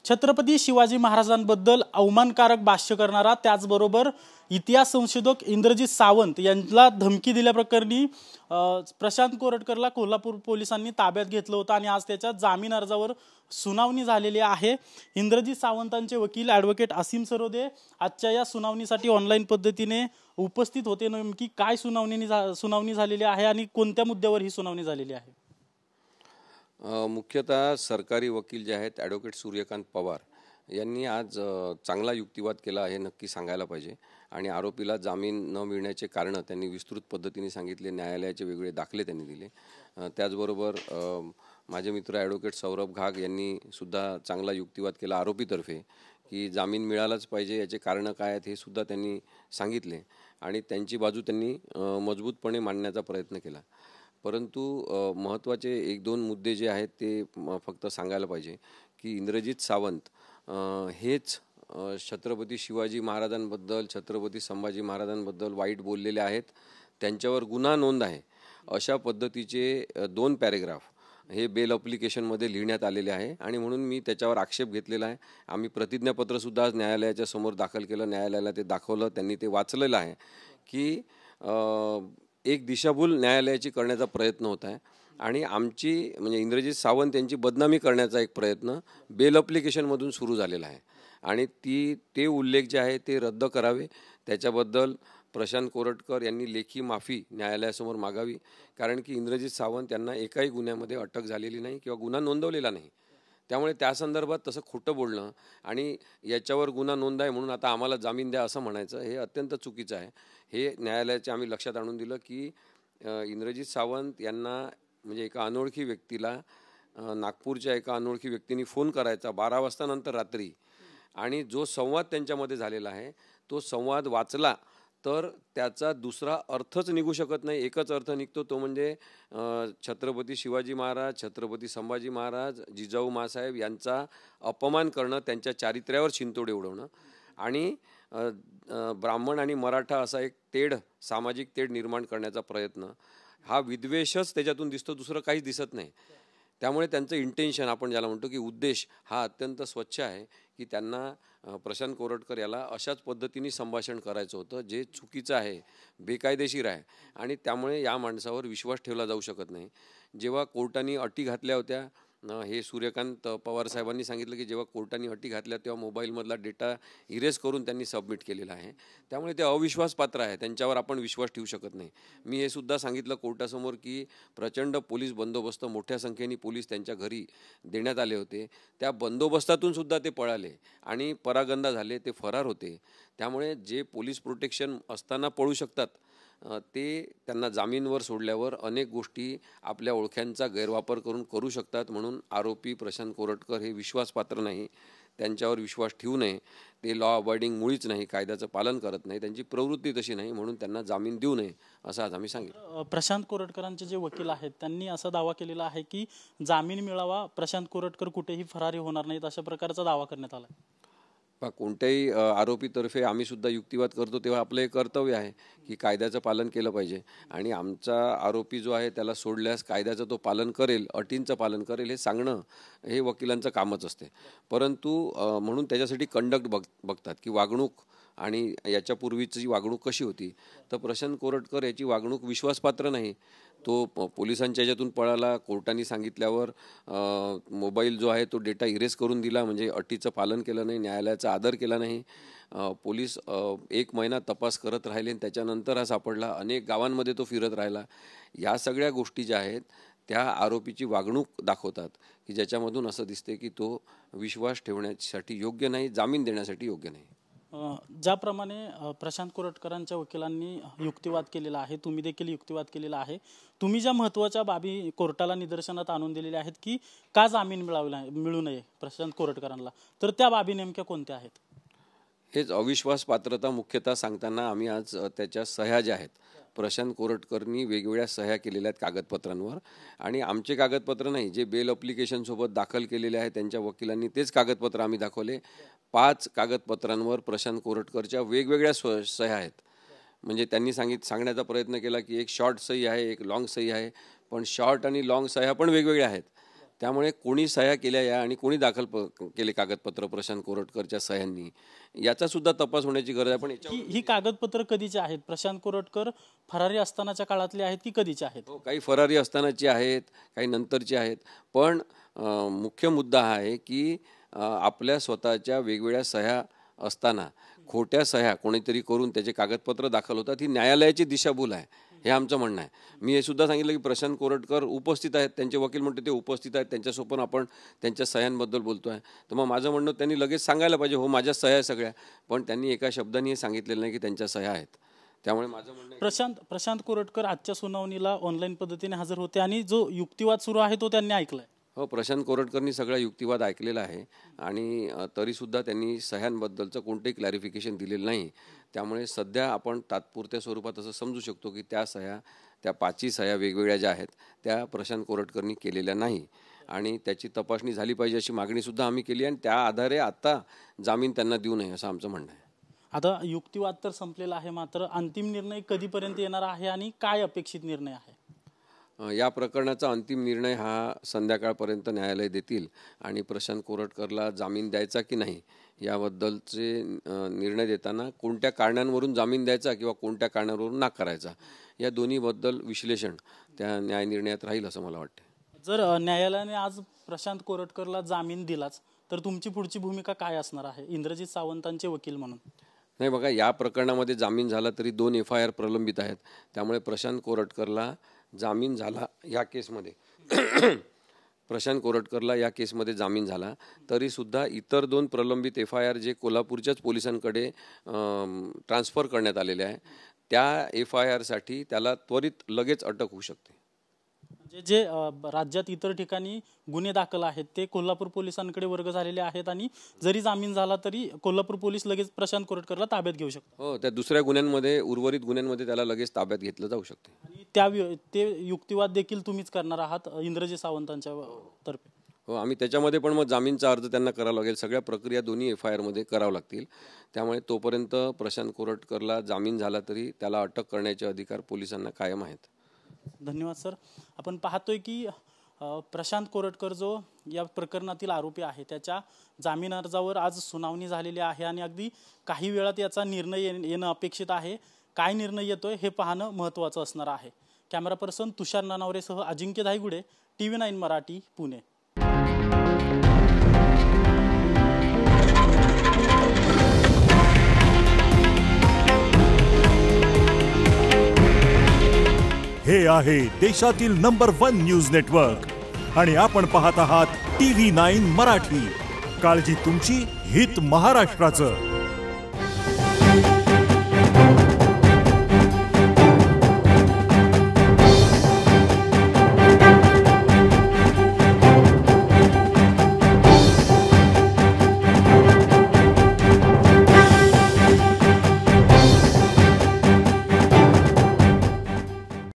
छत्रपती शिवाजी महाराजांबद्दल अवमानकारक भाष्य करणारा त्याचबरोबर इतिहास संशोधक इंद्रजित सावंत यांना धमकी दिल्याप्रकरणी प्रशांत कोरटकरला कोल्हापूर पोलिसांनी ताब्यात घेतलं होतं आणि आज त्याच्या जामीन अर्जावर सुनावणी झालेली आहे। इंद्रजित सावंतांचे वकील ॲडव्होकेट असीम सरोदे आजच्या या सुनावणीसाठी ऑनलाईन पद्धतीने उपस्थित होते। नेमकी काय सुनावणी झालेली आहे आणि कोणत्या मुद्द्यावर ही सुनावणी झालेली आहे? मुख्यतः सरकारी वकील जे आहेत ॲडव्होकेट सूर्यकांत पवार यांनी आज चांगला युक्तिवाद केला हे नक्की सांगायला पाहिजे आणि आरोपीला जामीन न मिळण्याचे कारण त्यांनी विस्तृत पद्धतीने सांगितले। न्यायालयाचे वेगवेगळे दाखले त्यांनी दिले। त्याचबरोबर माझे मित्र ॲडव्होकेट सौरभ घाग यांनी सुद्धा चांगला युक्तिवाद केला आरोपीतर्फे की जामीन मिळालाच पाहिजे, याचे कारण काय आहेत हे सुद्धा त्यांनी सांगितले आणि त्यांची बाजू त्यांनी मजबूतपणे मांडण्याचा प्रयत्न केला। परंतु महत्त्वाचे एक दोन मुद्दे जे आहेत ते फक्त सांगायला पाहिजे की इंद्रजित सावंत हेच छत्रपती शिवाजी महाराजांबद्दल छत्रपती संभाजी महाराजांबद्दल वाईट बोललेले आहेत, त्यांच्यावर गुन्हा नोंद आहे अशा पद्धतीचे 2 पॅरेग्राफ हे बेल ॲप्लिकेशनमध्ये लिहिण्यात आलेले आहे आणि म्हणून मी त्याच्यावर आक्षेप घेतलेला आहे। आम्ही प्रतिज्ञापत्रसुद्धा आज न्यायालयाच्या समोर दाखल केलं, न्यायालयाला ते दाखवलं, त्यांनी ते वाचलेलं आहे की एक दिशाभूल न्यायालयाची करण्याचा प्रयत्न होत आहे आणि आमची म्हणजे इंद्रजित सावंत यांची बदनामी करण्याचा एक प्रयत्न बेल ॲप्लिकेशनमधून सुरू झालेला आहे आणि ते उल्लेख जे आहे ते रद्द करावे। त्याच्याबद्दल प्रशांत कोरटकर यांनी लेखी माफी न्यायालयासमोर मागावी, कारण की इंद्रजित सावंत यांना एकाही गुन्ह्यामध्ये अटक झालेली नाही किंवा गुन्हा नोंदवलेला नाही। त्यामुळे त्या संदर्भात तसं खोटं बोलणं आणि याच्यावर गुन्हा नोंद आहे म्हणून आता आम्हाला जामीन द्या असं म्हणायचं हे अत्यंत चुकीचं आहे। हे न्यायालयाचे आम्ही लक्षात आणून दिलं की इंद्रजित सावंत यांना म्हणजे एका अनोळखी व्यक्तीला नागपूरच्या एका अनोळखी व्यक्तीने फोन करायचा 12 वाजता नंतर रात्री आणि जो संवाद त्यांच्यामध्ये झालेला आहे तो संवाद वाचला तर त्याचा दुसरा अर्थच निघू शकत नाही। एकच अर्थ निघतो, तो म्हणजे छत्रपती शिवाजी महाराज, छत्रपती संभाजी महाराज, जिजाऊ माँसाहेब यांचा अपमान करणं, त्यांच्या चारित्र्यावर शिंतोडे उडवणं आणि ब्राह्मण आणि मराठा असा एक तेढ, सामाजिक तेढ निर्माण करण्याचा प्रयत्न, हा विद्वेषच त्याच्यातून दिसतो, दुसरं काहीच दिसत नाही। त्यामुळे त्यांचं इंटेन्शन, आपण ज्याला म्हणतो की उद्देश, हा अत्यंत स्वच्छ आहे की त्यांना प्रशांत कोरटकर याला अशाच पद्धतीने संभाषण करायचं होतं जे चुकीचं आहे, बेकायदेशीर आहे आणि त्यामुळे या माणसावर विश्वास ठेवला जाऊ शकत नाही। जेव्हा कोर्टाने अटी घातल्या होत्या, हे सूर्यकांत पवार साहेबांनी सांगितलं की जेव्हा कोर्टाने अटी घातल्या तेव्हा मोबाईलमधला डेटा इरेज करून त्यांनी सबमिट केलेला आहे, त्यामुळे ते अविश्वासपात्र आहे, त्यांच्यावर आपण विश्वास ठेवू शकत नाही। मी हे सुद्धा सांगितलं कोर्टासमोर की प्रचंड पोलीस बंदोबस्त, मोठ्या संख्येने पोलीस त्यांच्या घरी देण्यात आले होते, त्या बंदोबस्तातून सुद्धा ते पळाले आणि परागंदा झाले, ते फरार होते। त्यामुळे जे पोलीस प्रोटेक्शन असताना पळू शकतात ते त्यांना जामीनवर सोडल्यावर अनेक गोष्टी आपल्या ओळख्यांचा गैरवापर करून करू शकतात। म्हणून आरोपी प्रशांत कोरटकर हे विश्वासपात्र नाही, त्यांच्यावर विश्वास ठेवू नये। ते लॉ अबॉइडिंग मुळीच नाही, कायद्याचं पालन करत नाही, त्यांची प्रवृत्ती तशी नाही, म्हणून त्यांना जामीन देऊ नये असं आज आम्ही सांगितलं। प्रशांत कोरटकरांचे जे वकील आहेत त्यांनी असा दावा केलेला आहे की जामीन मिळावा, प्रशांत कोरटकर कुठेही फरारी होणार नाहीत, अशा प्रकारचा दावा करण्यात आला। कोणत्याही आरोपीतर्फे आम्ही सुद्धा युक्तिवाद करतो तेव्हा आपलं हे कर्तव्य आहे की कायद्याचं पालन केलं पाहिजे आणि आमचा आरोपी जो आहे त्याला सोडल्यास कायद्याचं तो पालन करेल, अटींचं पालन करेल हे सांगणं हे वकिलांचं कामच असते। परंतु म्हणून त्याच्यासाठी कंडक्ट बघतात की वागणूक आणि याच्यापूर्वीची वागणूक कशी होती, तर प्रशांत कोरटकर याची वागणूक विश्वासपात्र नाही। तो पोलिसांच्या ह्याच्यातून पळाला, कोर्टाने सांगितल्यावर मोबाईल जो आहे तो डेटा इरेज करून दिला, म्हणजे अटीचं पालन केलं नाही, न्यायालयाचा आदर केला नाही। पोलीस 1 महिना तपास करत राहिले आणि त्याच्यानंतर हा सापडला, अनेक गावांमध्ये तो फिरत राहिला। या सगळ्या गोष्टी ज्या आहेत त्या आरोपीची वागणूक दाखवतात की ज्याच्यामधून असं दिसते की तो विश्वास ठेवण्यासाठी योग्य नाही, जामीन देण्यासाठी योग्य नाही। ज्याप्रमाणे प्रशांत कोरटकरांच्या वकिलांनी युक्तिवाद केलेला आहे, तुम्ही देखील युक्तिवाद केलेला आहे, तुम्ही ज्या महत्त्वाच्या बाबी कोर्टाला निदर्शनात आणून दिलेल्या आहेत की का जामीन मिळू नये प्रशांत कोरटकरांना, तर त्या बाबी नेमक्या कोणत्या आहेत? हेच अविश्वास पात्रता मुख्यतः सांगताना आम्ही आज त्याच्या सह्या ज्या आहेत, प्रशांत कोरटकरनी वेगवेगळ्या सह्या केलेल्या आहेत कागदपत्रांवर आणि आमचे कागदपत्र नाही, जे बेल ॲप्लिकेशनसोबत दाखल केलेले आहे त्यांच्या वकिलांनी तेच कागदपत्र आम्ही दाखवले। 5 कागदपत्रांवर प्रशांत कोरटकरच्या वेगवेगळ्या सह्या आहेत। म्हणजे त्यांनी सांगण्याचा प्रयत्न केला की एक शॉर्ट सही आहे, एक लॉंग सही आहे, पण शॉर्ट आणि लॉंग सह्या पण वेगवेगळ्या आहेत। त्यामुळे कोणी सह्या केल्या या आणि कोणी दाखल केले कागदपत्र प्रशांत कोरटकरच्या सह्यांनी याचा सुद्धा तपास होण्याची गरज आहे. पण ही कागदपत्र कधीची आहेत? प्रशांत कोरटकर फरारी असतानाच्या काळातली आहेत की कधीची आहेत? काही फरारी असतानाची आहेत, काही नंतरची आहेत. पण मुख्य मुद्दा हा आहे की आपल्या स्वतःच्या वेगवेगळ्या सह्या असताना खोट्या सह्या कोणीतरी करून त्याचे कागदपत्र दाखल होतात, ही न्यायालयाची दिशाभूल आहे, हे आमचं म्हणणं आहे. मी हे सुद्धा सांगितलं की प्रशांत कोरटकर उपस्थित आहेत, त्यांचे वकील म्हणते ते उपस्थित आहेत, त्यांच्यासोबत आपण त्यांच्या सह्यांबद्दल बोलतो आहे. तर मग माझं म्हणणं त्यांनी लगेच सांगायला पाहिजे हो माझ्या सह्या आहे सगळ्या, पण त्यांनी एका शब्दाने हे सांगितलेलं नाही की त्यांच्या सह्या आहेत. त्यामुळे माझं म्हणणं प्रशांत कोरटकर आजच्या सुनावणीला ऑनलाईन पद्धतीने हजर होते आणि जो युक्तिवाद सुरू आहे तो त्यांनी ऐकलाय. हो, प्रशांत कोरटकरनी सगळा युक्तिवाद ऐकलेला आहे आणि तरीसुद्धा त्यांनी सह्यांबद्दलचं कोणतंही क्लॅरिफिकेशन दिलेलं नाही. त्यामुळे सध्या आपण तात्पुरत्या स्वरूपात असं समजू शकतो की त्या सह्या, त्या 5ही सह्या वेगवेगळ्या ज्या आहेत त्या प्रशांत कोरटकरनी केलेल्या नाही आणि त्याची तपासणी झाली पाहिजे अशी मागणीसुद्धा आम्ही केली आणि त्या आधारे आता जामीन त्यांना देऊ नये असं आमचं म्हणणं आहे. आता युक्तिवाद तर संपलेला आहे, मात्र अंतिम निर्णय कधीपर्यंत येणार आहे आणि काय अपेक्षित निर्णय आहे? या प्रकरणाचा अंतिम निर्णय हा संध्याकाळपर्यंत न्यायालय देतील आणि प्रशांत कोरटकरला जामीन द्यायचा की नाही याबद्दलचे निर्णय देताना कोणत्या कारणांवरून जामीन द्यायचा किंवा कोणत्या कारणांवरून नाकारायचा या दोन्हीबद्दल विश्लेषण त्या न्यायनिर्णयात राहील असं मला वाटतं. जर न्यायालयाने आज प्रशांत कोरटकरला जामीन दिलाच तर तुमची पुढची भूमिका काय असणार आहे इंद्रजित सावंतांचे वकील म्हणून? नाही बघा, या प्रकरणामध्ये जामीन झाला तरी 2 FIR प्रलंबित आहेत. त्यामुळे प्रशांत कोरटकरला जामीन झाला या केसमध्ये प्रशांत कोरटकरला या केसमध्ये जामीन झाला तरीसुद्धा इतर 2 प्रलंबित FIR जे कोल्हापूरच्याच पोलिसांकडे ट्रान्सफर करण्यात आलेले आहे त्या FIRसाठी त्याला त्वरित लगेच अटक होऊ शकते. जे राज्यात इतर ठिकाणी गुन्हे दाखल आहेत ते कोल्हापूर पोलिसांकडे वर्ग झालेले आहेत आणि जरी जामीन झाला तरी कोल्हापूर पोलीस लगेच प्रशांत कोरटकरला ताब्यात घेऊ शकतात. हो, त्या दुसऱ्या गुन्ह्यांमध्ये उर्वरित गुन्ह्यांमध्ये त्याला लगेच ताब्यात घेतलं जाऊ शकते. आणि ते युक्तिवाद देखील तुम्हीच करणार आहात इंद्रजित सावंतांच्या तर्फे? हो, आम्ही त्याच्यामध्ये पण मग जामीनचा अर्ज त्यांना करावा लागेल. सगळ्या प्रक्रिया दोन्ही FIRमध्ये करावं लागतील. त्यामुळे तोपर्यंत प्रशांत कोरटकरला जामीन झाला तरी त्याला अटक करण्याचे अधिकार पोलिसांना कायम आहेत. धन्यवाद सर. आपण पाहतोय की प्रशांत कोरटकर जो या प्रकरणातील आरोपी आहे त्याच्या जामीन अर्जावर आज सुनावणी झालेली आहे आणि अगदी काही वेळात याचा निर्णय येणं अपेक्षित आहे. काय निर्णय येतोय हे पाहणं महत्त्वाचं असणार आहे. कॅमेरा पर्सन तुषार नानावरेसह अजिंक्य धायगुडे, TV9 मराठी, पुणे. हे आहे देशातील नंबर 1 न्यूज नेटवर्क आणि आपण पाहत आहात TV9 मराठी. काळजी तुमची, हित महाराष्ट्राचं.